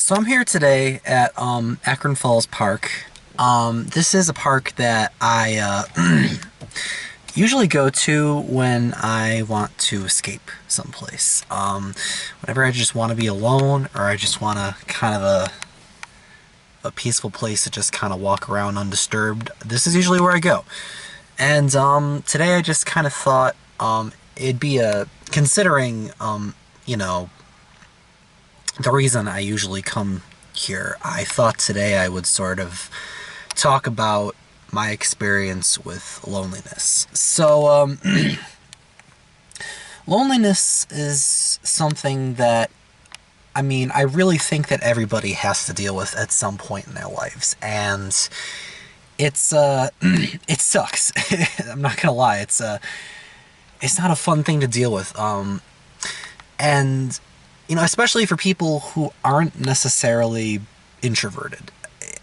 So I'm here today at Akron Falls Park. This is a park that I usually go to when I want to escape someplace. Whenever I just want to be alone or I just want to kind of a peaceful place to just kind of walk around undisturbed, this is usually where I go. And today I just kind of thought it'd be considering, you know, the reason I usually come here, I thought today I would sort of talk about my experience with loneliness. So, loneliness is something that, I mean, I really think that everybody has to deal with at some point in their lives. And it's, it sucks. I'm not gonna lie. It's not a fun thing to deal with. And you know, especially for people who aren't necessarily introverted.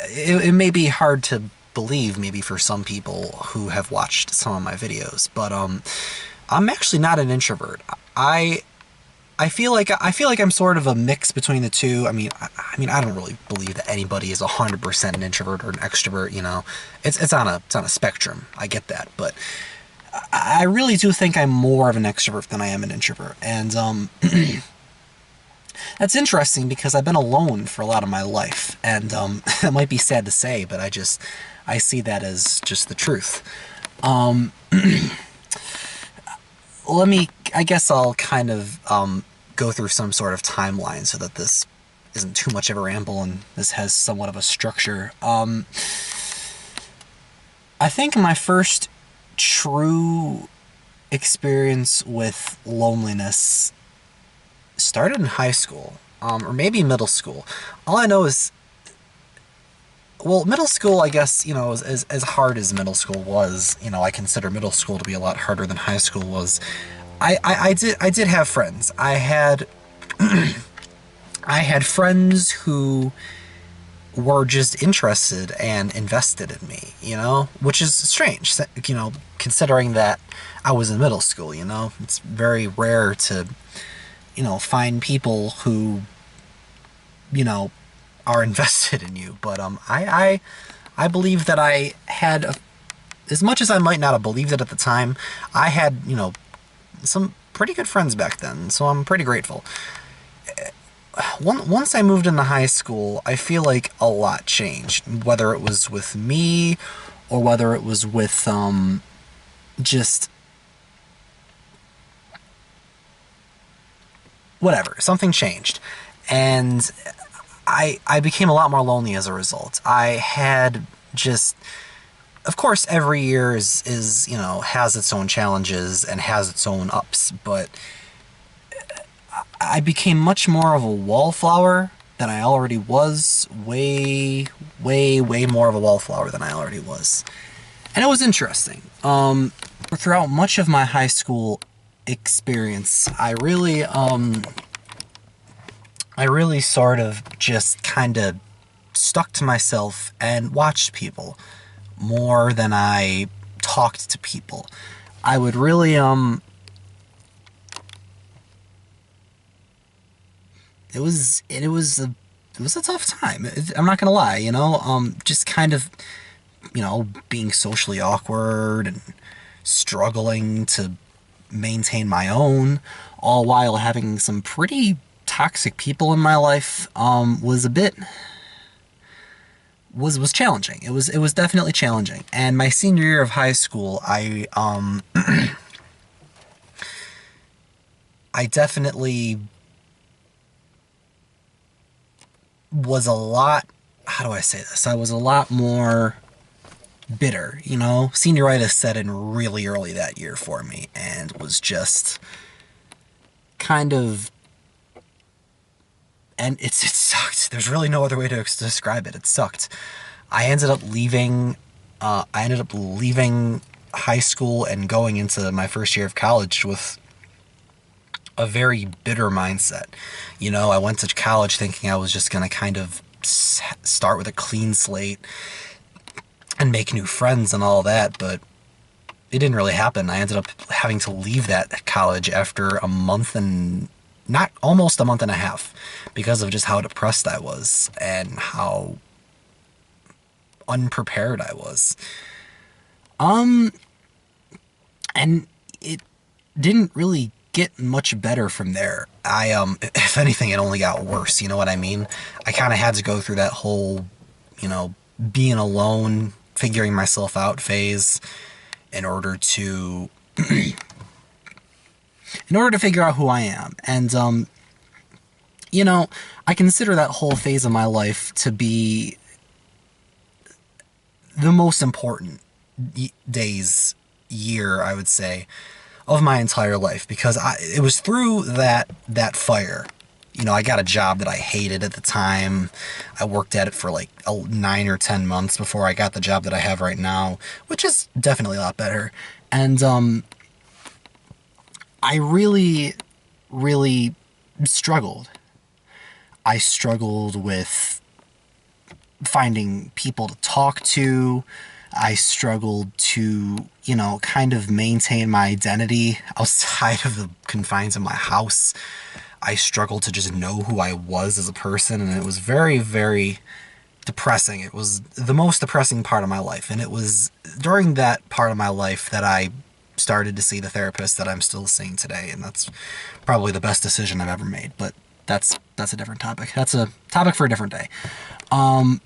It may be hard to believe, maybe for some people who have watched some of my videos, but I'm actually not an introvert. I feel like I'm sort of a mix between the two. I don't really believe that anybody is 100% an introvert or an extrovert. You know, it's on a spectrum. I get that, but I really do think I'm more of an extrovert than I am an introvert, and that's interesting because I've been alone for a lot of my life, and that might be sad to say, but I see that as just the truth. I guess I'll kind of go through some sort of timeline so that this isn't too much of a ramble and this has somewhat of a structure. I think my first true experience with loneliness started in high school, or maybe middle school. All I know is, well, middle school, I guess, you know, as hard as middle school was, you know, I consider middle school to be a lot harder than high school was. I did have friends. I had I had friends who were just interested and invested in me, you know, which is strange, you know, considering that I was in middle school, you know. It's very rare to, you know, find people who, you know, are invested in you. But I believe that I had, as much as I might not have believed it at the time, I had, you know, some pretty good friends back then, so I'm pretty grateful. Once I moved into high school, I feel like a lot changed, whether it was with me or whether it was with just whatever, something changed, and I became a lot more lonely as a result. I had just, of course, every year is you know, has its own challenges and has its own ups, but I became much more of a wallflower than I already was. Way more of a wallflower than I already was, and it was interesting. Throughout much of my high school experience, I really sort of just kind of stuck to myself and watched people more than I talked to people. I would really it was a tough time. I'm not gonna lie, you know, just kind of, you know, being socially awkward and struggling to maintain my own, all while having some pretty toxic people in my life, was a bit was challenging. It was definitely challenging. And my senior year of high school, I definitely was a lot, how do I say this? I was a lot more bitter, you know? Senioritis set in really early that year for me and was just kind of, and it sucked. There's really no other way to describe it. It sucked. I ended up leaving high school and going into my first year of college with a very bitter mindset. You know, I went to college thinking I was just going to kind of start with a clean slate and make new friends and all that, but it didn't really happen. I ended up having to leave that college after a month and not almost a month and a half because of just how depressed I was and how unprepared I was. Um, and it didn't really get much better from there. If anything, it only got worse. You know what I mean? I kind of had to go through that whole, you know, being alone, figuring myself out phase in order to, in order to figure out who I am. And, you know, I consider that whole phase of my life to be the most important days, year, I would say, of my entire life because it was through that fire. You know, I got a job that I hated at the time. I worked at it for like 9 or 10 months before I got the job that I have right now, which is definitely a lot better. And I really, really struggled. I struggled with finding people to talk to. I struggled to, you know, kind of maintain my identity outside of the confines of my house. I struggled to just know who I was as a person, and it was very, very depressing. It was the most depressing part of my life, and it was during that part of my life that I started to see the therapist that I'm still seeing today, and that's probably the best decision I've ever made. But that's a different topic. That's a topic for a different day. I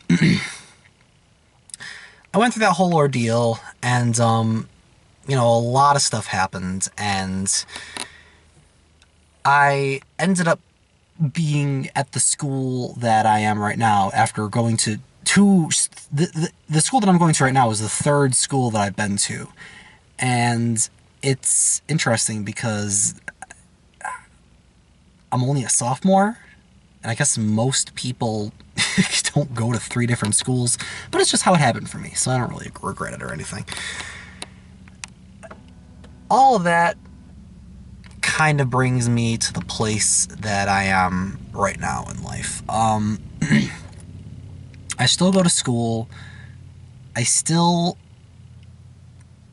went through that whole ordeal, and you know, a lot of stuff happened, and I ended up being at the school that I am right now after going to the school that I'm going to right now is the third school that I've been to. And it's interesting because I'm only a sophomore, and I guess most people don't go to 3 different schools, but it's just how it happened for me, so I don't really regret it or anything. All of that kind of brings me to the place that I am right now in life. I still go to school. I still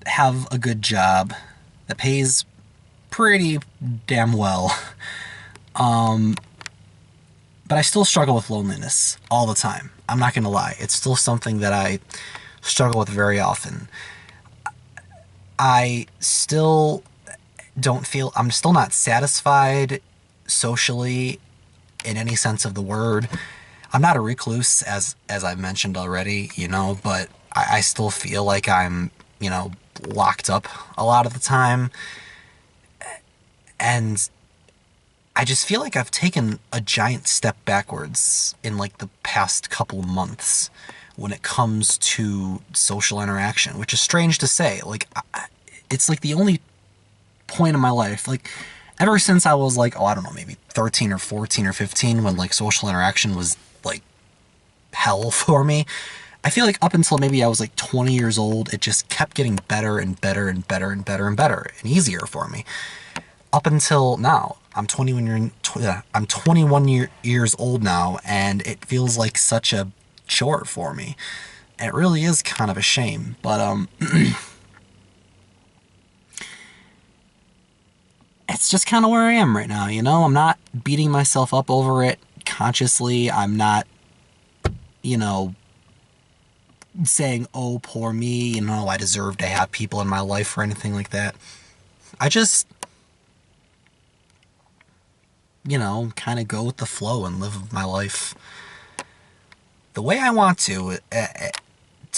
have a good job that pays pretty damn well. But I still struggle with loneliness all the time. I'm not going to lie. It's still something that I struggle with very often. I still I'm still not satisfied socially in any sense of the word. I'm not a recluse, as I've mentioned already, you know, but I still feel like I'm, you know, locked up a lot of the time. And I just feel like I've taken a giant step backwards in like the past couple months when it comes to social interaction, which is strange to say. Like, it's like the only point in my life, like, ever since I was like, oh, I don't know, maybe 13 or 14 or 15, when like social interaction was like hell for me. I feel like up until maybe I was like 20 years old, it just kept getting better and better and better and better and better and easier for me. Up until now, I'm 21 years old now, and it feels like such a chore for me. And it really is kind of a shame, but it's just kind of where I am right now, you know? I'm not beating myself up over it consciously. I'm not, you know, saying, oh, poor me, you know, I deserve to have people in my life or anything like that. I just, you know, kind of go with the flow and live my life the way I want to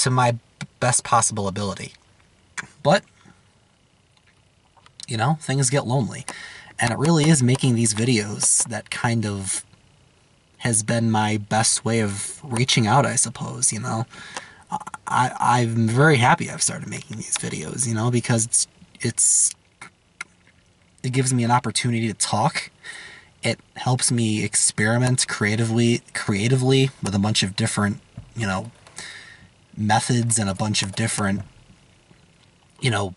my best possible ability. But, you know, things get lonely. And it really is making these videos that kind of has been my best way of reaching out, I suppose, you know. I'm very happy I've started making these videos, you know, because it gives me an opportunity to talk. It helps me experiment creatively with a bunch of different, you know, methods and a bunch of different, you know,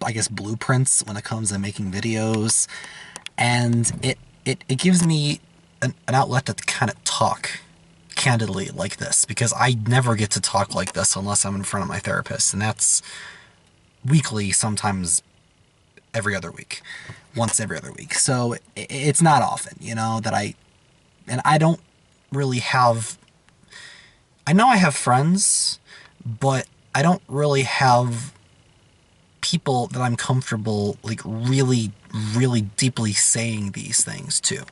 I guess blueprints when it comes to making videos. And it gives me an outlet to kind of talk candidly like this, because I never get to talk like this unless I'm in front of my therapist, and that's weekly, sometimes every other week. once every other week. So it's not often, you know, that and I don't really have, I know I have friends, but I don't really have people that I'm comfortable, like, really, really deeply saying these things to.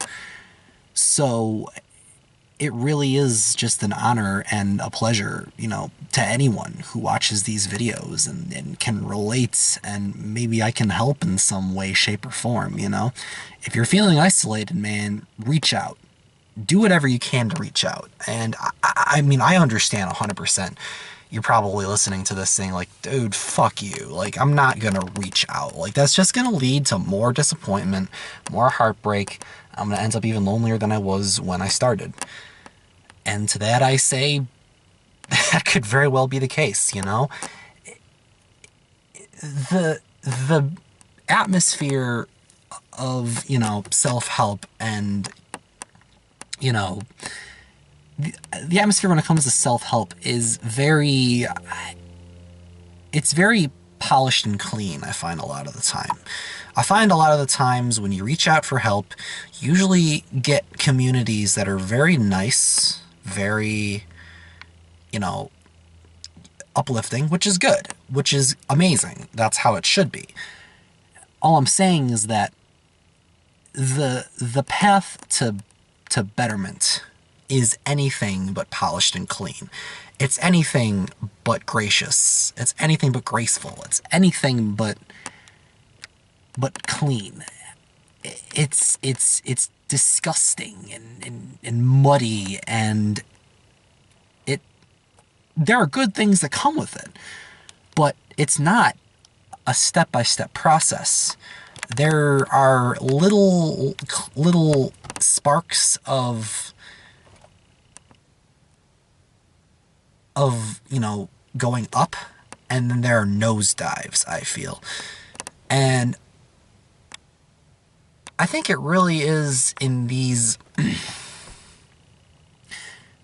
So it really is just an honor and a pleasure, you know, to anyone who watches these videos and can relate, and maybe I can help in some way, shape, or form, you know? If you're feeling isolated, man, reach out. Do whatever you can to reach out. And I mean, I understand 100%. You're probably listening to this saying, like, dude, fuck you. Like, I'm not gonna reach out. Like, that's just gonna lead to more disappointment, more heartbreak. I'm gonna end up even lonelier than I was when I started. And to that I say, that could very well be the case, you know? The atmosphere of, you know, self-help and, you know, the atmosphere when it comes to self-help is very, it's very polished and clean, I find a lot of the time. I find a lot of the times when you reach out for help, you usually get communities that are very nice, very, you know, uplifting, which is good, which is amazing. That's how it should be. All I'm saying is that the path to betterment is anything but polished and clean. It's anything but gracious. It's anything but graceful. It's anything but clean. It's disgusting and muddy, and it there are good things that come with it, but it's not a step-by-step process. There are little sparks of, you know, going up, and then there are nosedives, I feel. And I think it really is in these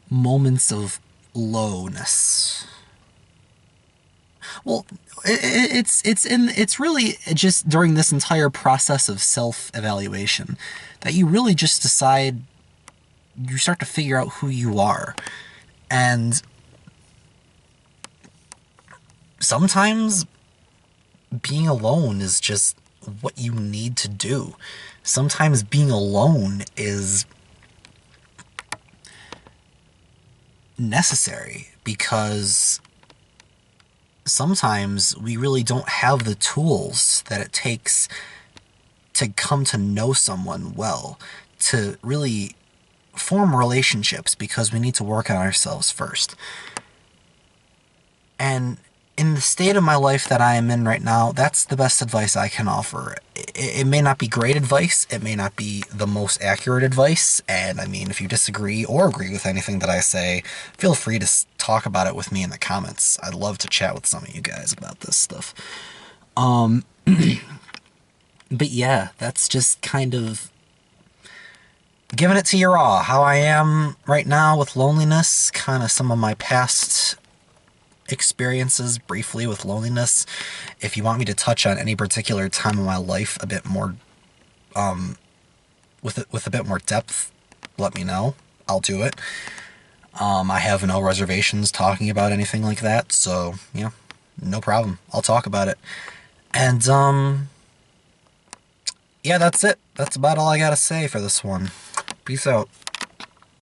moments of lowness. Well, it's really just during this entire process of self-evaluation that you really just decide, you start to figure out who you are. And sometimes being alone is just what you need to do. Sometimes being alone is necessary, because sometimes we really don't have the tools that it takes to come to know someone well, to really form relationships, because we need to work on ourselves first. And in the state of my life that I am in right now, that's the best advice I can offer. It may not be great advice, it may not be the most accurate advice, and I mean, if you disagree or agree with anything that I say, feel free to talk about it with me in the comments. I'd love to chat with some of you guys about this stuff. But yeah, that's just kind of giving it to you raw, how I am right now with loneliness, kind of some of my past experiences briefly with loneliness. If you want me to touch on any particular time of my life a bit more, with a bit more depth, let me know. I'll do it. I have no reservations talking about anything like that, so yeah, no problem. I'll talk about it. And yeah, that's it. That's about all I gotta say for this one. Peace out.